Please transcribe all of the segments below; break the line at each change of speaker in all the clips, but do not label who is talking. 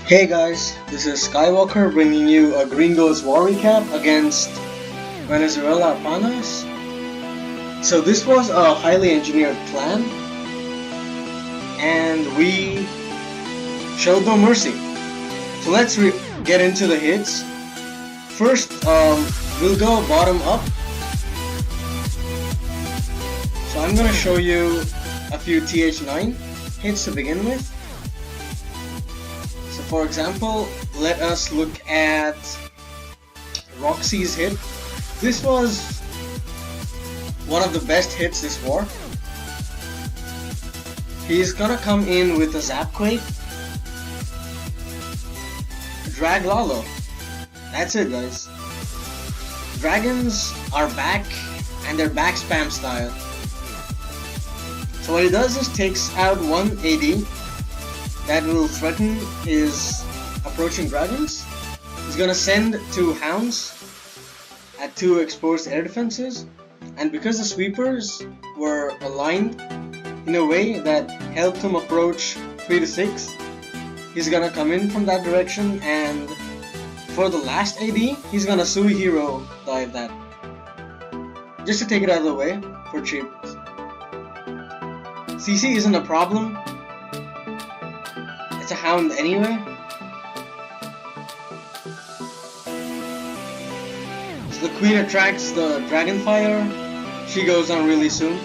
Hey guys, this is Skywalker bringing you a Gringos war recap against Venezuela Panas. So this was a highly engineered plan and we showed no mercy. So let's get into the hits. First, we'll go bottom up. So I'm gonna show you a few TH9 hits to begin with. So for example, let us look at Roxy's hit. This was one of the best hits this war. He's gonna come in with a Zapquake, Drag Lalo. That's it, guys. Dragons are back and they're back spam style. So what he does is takes out one AD that will threaten his approaching dragons. He's gonna send two hounds at two exposed air defenses, and because the sweepers were aligned in a way that helped him approach 3 to 6, he's gonna come in from that direction, and for the last AD, he's gonna Sui Hero dive that just to take it out of the way for cheap. CC isn't a problem. It's a hound anyway. So the queen attracts the Dragonfire. She goes on really soon.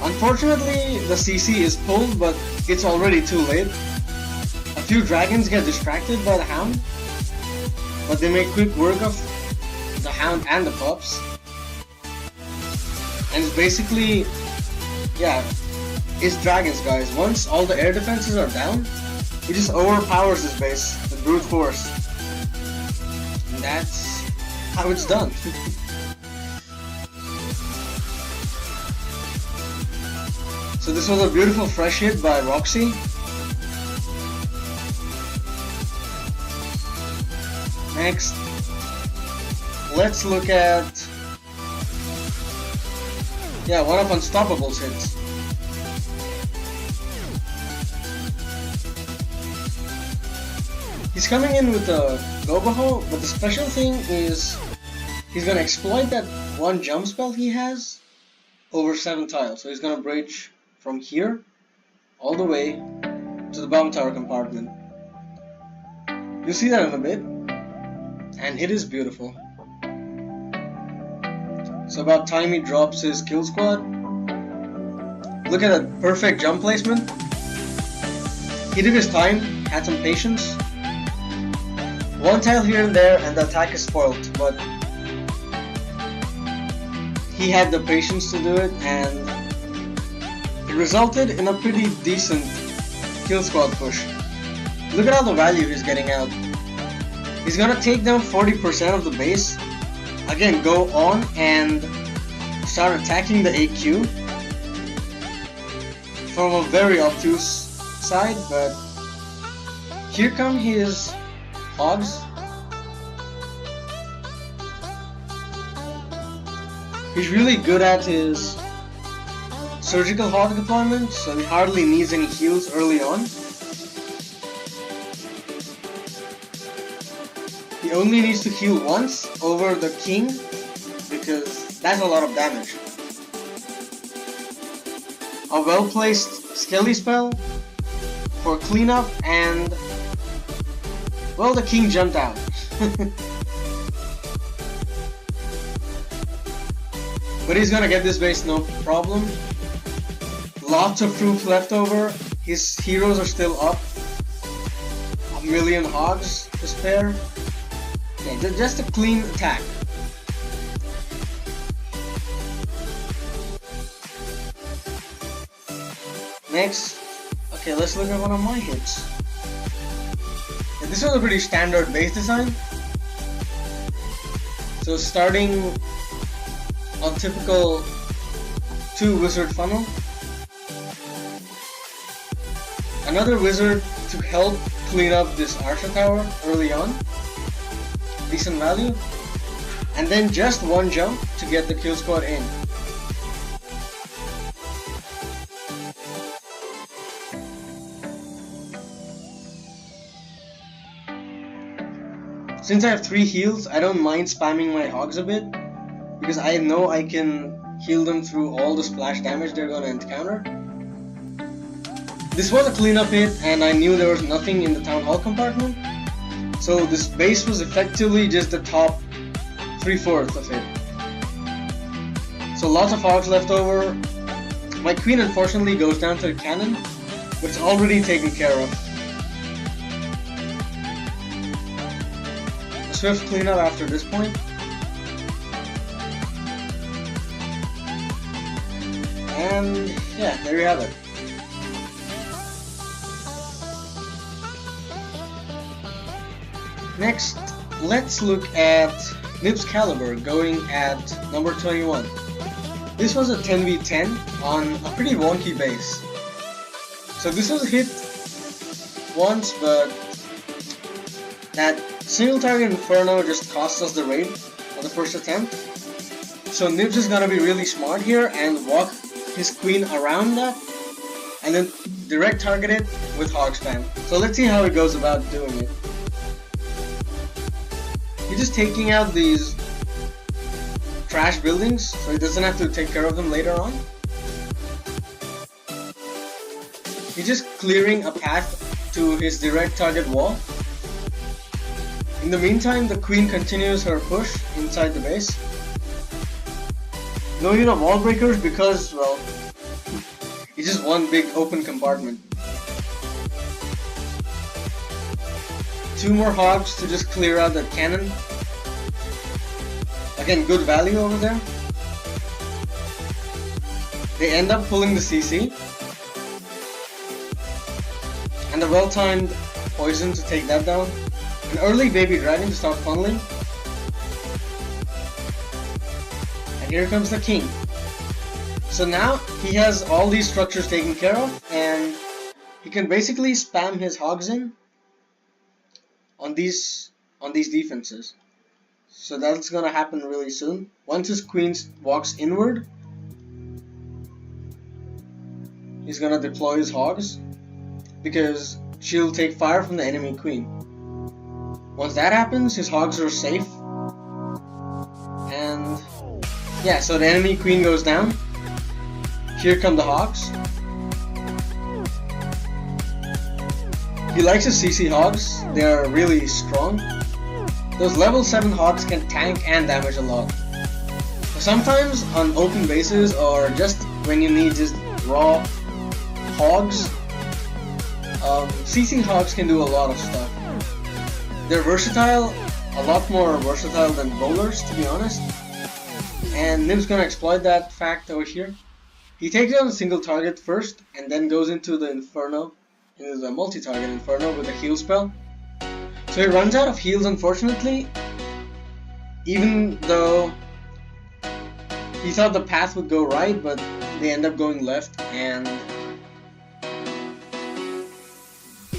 Unfortunately, the CC is pulled, but it's already too late. A few dragons get distracted by the hound, but they make quick work of the hound and the pups. And it's basically, yeah, it's dragons, guys. Once all the air defenses are down, he just overpowers his base with brute force. And that's how it's done. So this was a beautiful fresh hit by Roxy. Next, let's look at one of Unstoppable's hits. He's coming in with a Gobaho, but the special thing is he's gonna exploit that one jump spell he has over 7 tiles. So he's gonna breach from here all the way to the bomb tower compartment. You'll see that in a bit. And it is beautiful. So about time he drops his kill squad. Look at that perfect jump placement. He took his time, had some patience. One tile here and there and the attack is spoiled, but he had the patience to do it, and it resulted in a pretty decent kill squad push. Look at all the value he's getting out. He's gonna take down 40% of the base. Again, go on and start attacking the AQ from a very obtuse side, but here come his hogs. He's really good at his surgical hog deployment, so he hardly needs any heals early on. He only needs to heal once over the king because that's a lot of damage. A well-placed Skelly spell for cleanup, and well, the king jumped out. But he's gonna get this base no problem. Lots of troops left over. His heroes are still up. A million hogs to spare. Okay, just a clean attack. Next, okay, let's look at one of my hits. Yeah, this was a pretty standard base design. So starting on typical 2 wizard funnel. Another wizard to help clean up this Archer tower early on. Decent value. and then just one jump to get the kill squad in. Since I have 3 heals, I don't mind spamming my hogs a bit, because I know I can heal them through all the splash damage they're gonna encounter. This was a cleanup hit, and I knew there was nothing in the town hall compartment, so this base was effectively just the top 3/4 of it. So lots of hogs left over. My queen unfortunately goes down to the cannon, but it's already taken care of. A swift cleanup after this point. And yeah, there you have it. Next, let's look at Nib's Caliber going at number 21. This was a 10v10 on a pretty wonky base. So this was hit once, but that single target Inferno just cost us the raid on the first attempt. So Nibs is gonna be really smart here and walk his queen around that and then direct target it with hog spam. So let's see how he goes about doing it. He's just taking out these trash buildings so he doesn't have to take care of them later on. He's just clearing a path to his direct target wall. In the meantime, the queen continues her push inside the base. No need of wall breakers because, well, it's just one big open compartment. 2 more hogs to just clear out that cannon. Again, good value over there. They end up pulling the CC. And a well-timed poison to take that down. An early baby dragon to start funneling. And here comes the king. So now he has all these structures taken care of, and he can basically spam his hogs in on these defenses. So that's gonna happen really soon. Once his queen walks inward, he's gonna deploy his hogs because she'll take fire from the enemy queen. Once that happens, his hogs are safe. And yeah, so the enemy queen goes down. Here come the hogs. He likes his CC hogs. They are really strong. Those level 7 hogs can tank and damage a lot. Sometimes on open bases or just when you need just raw hogs, CC hogs can do a lot of stuff. They're versatile, a lot more versatile than bowlers, to be honest. And Nib's gonna exploit that fact over here. He takes down a single target first and then goes into the Inferno, into the multi-target Inferno with a heal spell. So he runs out of heals, unfortunately, even though he thought the path would go right, but they end up going left, and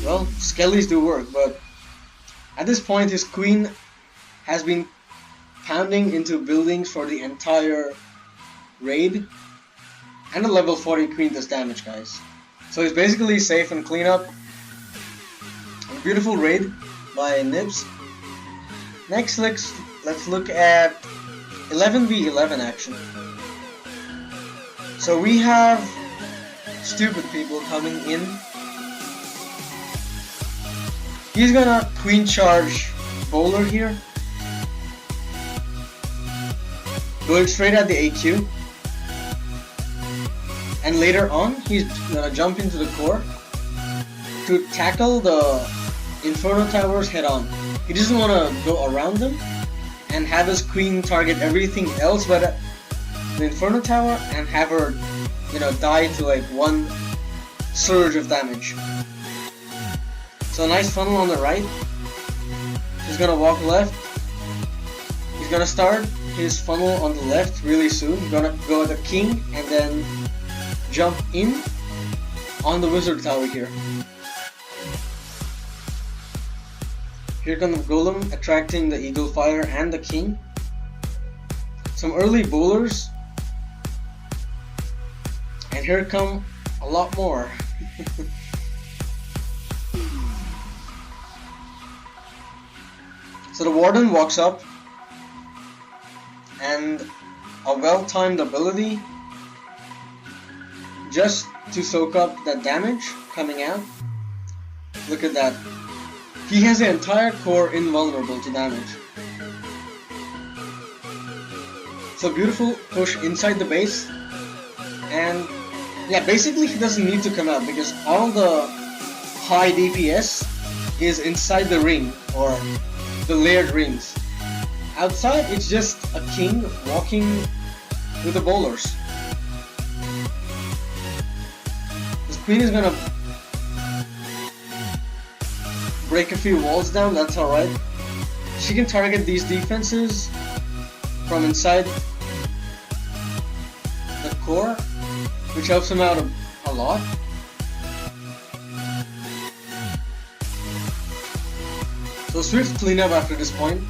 well, skellies do work, but at this point his queen has been pounding into buildings for the entire raid, and a level 40 queen does damage, guys. So he's basically safe and clean up. A beautiful raid by Nibs. Next, let's look at 11v11 action. So we have stupid people coming in. He's gonna queen charge bowler here, going straight at the AQ. And later on, he's gonna jump into the core to tackle the Inferno towers head on. He doesn't want to go around them and have his queen target everything else but the Inferno tower and have her, die to like one surge of damage. So a nice funnel on the right. He's gonna walk left. He's gonna start his funnel on the left really soon. He's gonna go at the king and then jump in on the wizard tower here. Here comes the golem attracting the eagle fire and the king. some early bowlers, and here come a lot more. So the Warden walks up, and a well-timed ability just to soak up that damage coming out. Look at that. He has the entire core invulnerable to damage. So beautiful push inside the base, and yeah, basically he doesn't need to come out because all the high DPS is inside the ring, or the layered rings. Outside it's just a king walking with the bowlers. This queen is gonna break a few walls down, that's alright. She can target these defenses from inside the core, which helps him out a lot. So swift cleanup after this point.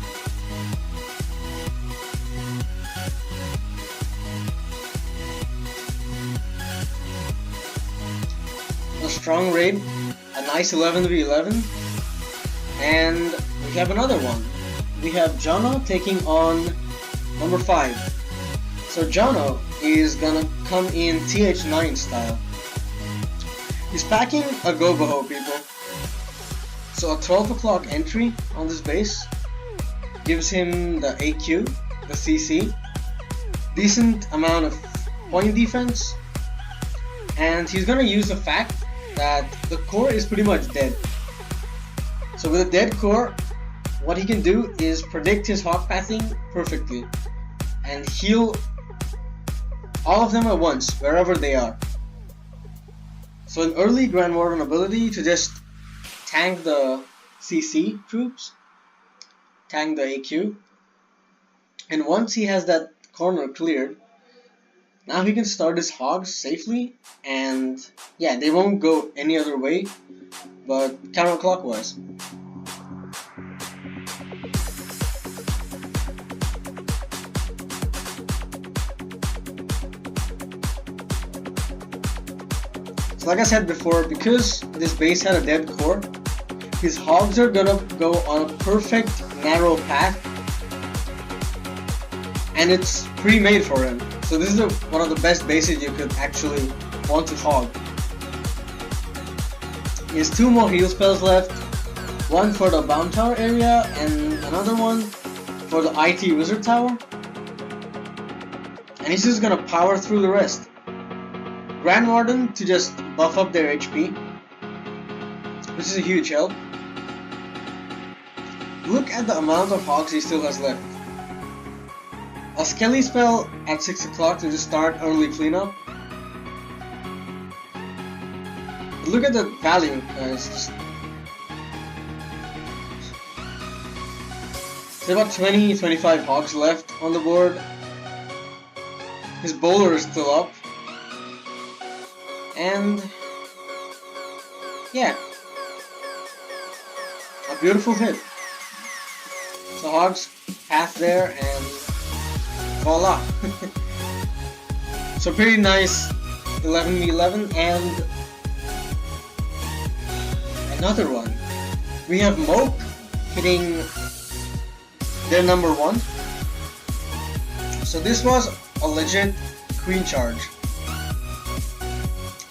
A strong raid, a nice 11v11, and we have another one. We have Johno taking on number 5. So Johno is gonna come in TH9 style. He's packing a Goboho, people. So a 12 o'clock entry on this base gives him the AQ, the CC, decent amount of point defense, and he's gonna use the fact that the core is pretty much dead. So with a dead core, what he can do is predict his hawk pathing perfectly and heal all of them at once, wherever they are. So an early Grand Warden ability to just tank the CC troops, tank the AQ, and once he has that corner cleared, now he can start his hogs safely, and yeah, they won't go any other way but counterclockwise. So like I said before, because this base had a dead core, his hogs are gonna go on a perfect narrow path, and it's pre-made for him. So this is one of the best bases you could actually want to hog. He has 2 more heal spells left, one for the Bomb Tower area and another one for the IT Wizard Tower, and he's just gonna power through the rest. Grand Warden to just buff up their HP, which is a huge help. Look at the amount of hogs he still has left. A Skelly spell at 6 o'clock to just start early cleanup. Look at the value, guys. There's about 20-25 hogs left on the board. His bowler is still up. And yeah, a beautiful hit. So hogs path there and voila. So pretty nice 11v11, and another one. We have Moke hitting their number 1. So this was a legit queen charge.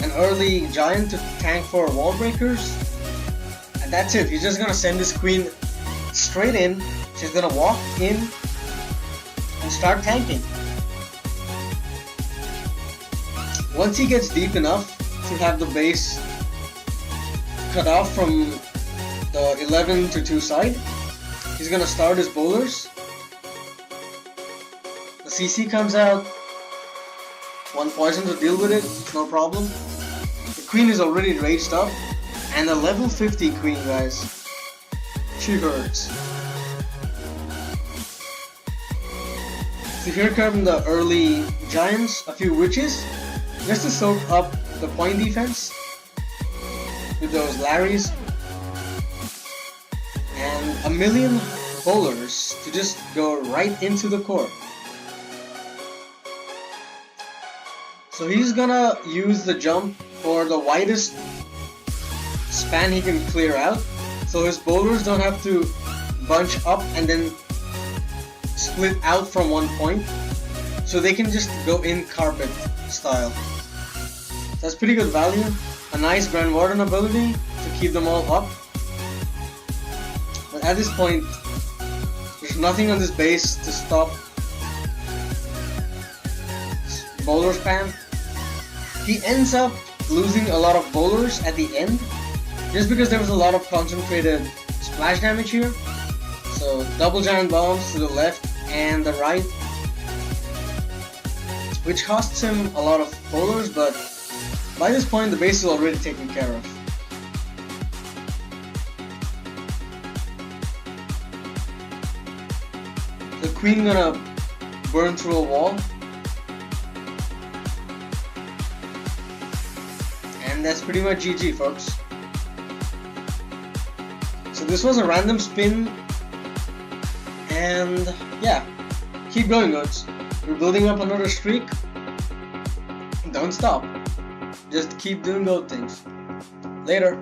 An early giant to tank for wall breakers, and that's it. He's just gonna send this queen straight in. She's gonna walk in and start tanking. Once he gets deep enough to have the base cut off from the 11 to 2 side, he's gonna start his bowlers. The CC comes out, 1 poison to deal with it, no problem. The queen is already raged up, and a level 50 queen, guys. She hurts. So here come the early giants, a few witches, just to soak up the point defense with those Larrys, and a million bowlers to just go right into the core. So he's gonna use the jump for the widest span he can clear out, so his boulders don't have to bunch up and then split out from one point, so they can just go in carpet style. So that's pretty good value. A nice Grand Warden ability to keep them all up. But at this point, there's nothing on this base to stop boulder spam. He ends up losing a lot of boulders at the end, just because there was a lot of concentrated splash damage here. So double giant bombs to the left and the right, which costs him a lot of boulders, but by this point the base is already taken care of. The queen gonna burn through a wall. And that's pretty much GG, folks. So this was a random spin, and yeah, keep going, goats. We're building up another streak. Don't stop. Just keep doing goat things. Later.